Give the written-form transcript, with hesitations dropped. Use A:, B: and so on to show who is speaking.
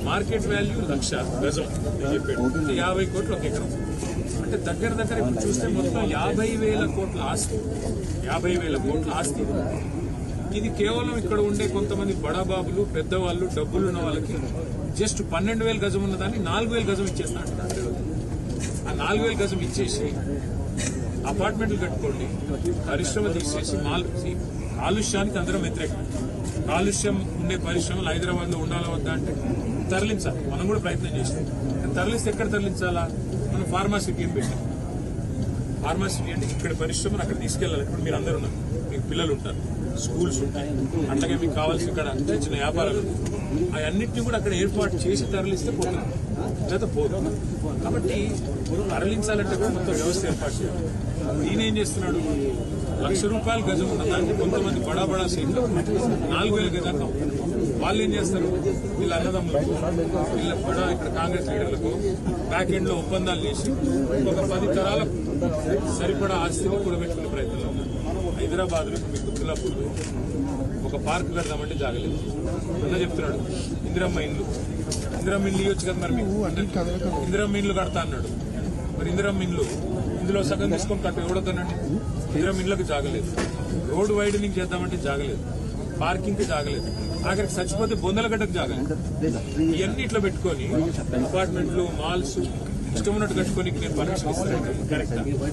A: Market value 1,00,000 గజం అని చెప్పాడు. 50 కోట్లు ఒక ఎకరం. అంటే దగ్గర ఇప్పుడు చూస్తే మొత్తం 50,000 కోట్ల ఆస్తి. 50,000 కోట్ల ఆస్తి. ఇది కేవలం ఇక్కడ ఉండే కొంతమంది బడాబాబులు, పెద్దవాళ్ళు, డబ్బులు ఉన్న వాళ్ళకి జస్ట్ 12,000 గజం ఉన్నదాన్ని 4,000 గజం ఇచ్చేస్తా అంటున్నారు. ఆ 4,000 గజం ఇచ్చేసి అపార్ట్మెంట్లు కట్టుకోండి, పరిశ్రమ తీసేసి కాలుష్యానికి అందరం వ్యతిరేకం. కాలుష్యం ఉండే పరిశ్రమలు హైదరాబాద్ లో ఉండాలా వద్దా అంటే తరలించాలి. మనం కూడా ప్రయత్నం చేసాం. తరలిస్తే ఎక్కడ తరలించాలా? మనం ఫార్మాసిటీ అని పెట్టాం. ఫార్మాసిటీ అంటే ఇక్కడ పరిశ్రమను అక్కడ తీసుకెళ్లాలి. ఇప్పుడు మీరు అందరూ ఉన్నారు, మీకు పిల్లలు ఉంటారు, స్కూల్స్ ఉంటాయి, అట్లాగే మీకు కావాల్సిన ఇక్కడ చిన్న చిన్న వ్యాపారాలు, అవన్నింటినీ కూడా అక్కడ ఏర్పాటు చేసి తరలిస్తే పోతుంది, లేదా పోదు. కాబట్టి తరలించాలంటే కూడా మొత్తం వ్యవస్థ ఏర్పాటు చేయాలి. ఈయనేం చేస్తున్నాడు? ₹1,00,000 గజం ఉన్న దాన్ని కొంతమంది బడా సీట్లు 4,000 గజాలు. వాళ్ళు ఏం చేస్తారు? వీళ్ళ అన్నదమ్ములకు, వీళ్ళ ఇక్కడ కాంగ్రెస్ లీడర్లకు బ్యాక్ ఎండ్ లో ఒప్పందాలు చేసి ఒక 10 తరాలకు సరిపడా ఆస్తిని కూడబెట్టుకునే ప్రయత్నంలో ఉన్నారు. హైదరాబాద్ లో మీకు గుత్తులాపూర్ ఒక పార్క్ కడదామంటే జాగలేదు. అన్న చెప్తున్నాడు ఇందిరమ్మ ఇల్లు ఇవ్వచ్చు కదా, మరి మీకు ఇందిరమ్మ ఇల్లు కడతా అన్నాడు. మరి ఇందిరమ్మ ఇల్లు ఇందులో సగం తీసుకొని కట్ట ఎవడతానండి? ఇందిరమ్మ ఇళ్లకు జాగలేదు. రోడ్ వైడనింగ్ చేద్దామంటే జాగలేదు. పార్కింగ్ కి జాగలేదు. ఆఖరికి చచ్చిపోతే బొందలగడ్డకు జాగలేదు. ఇవన్నీ ఇట్లా పెట్టుకొని అపార్ట్మెంట్లు, మాల్స్ ఇష్టం ఉన్నట్టు కట్టుకొని నేను పర్మిషన్ ఇస్తాను. కరెక్ట్.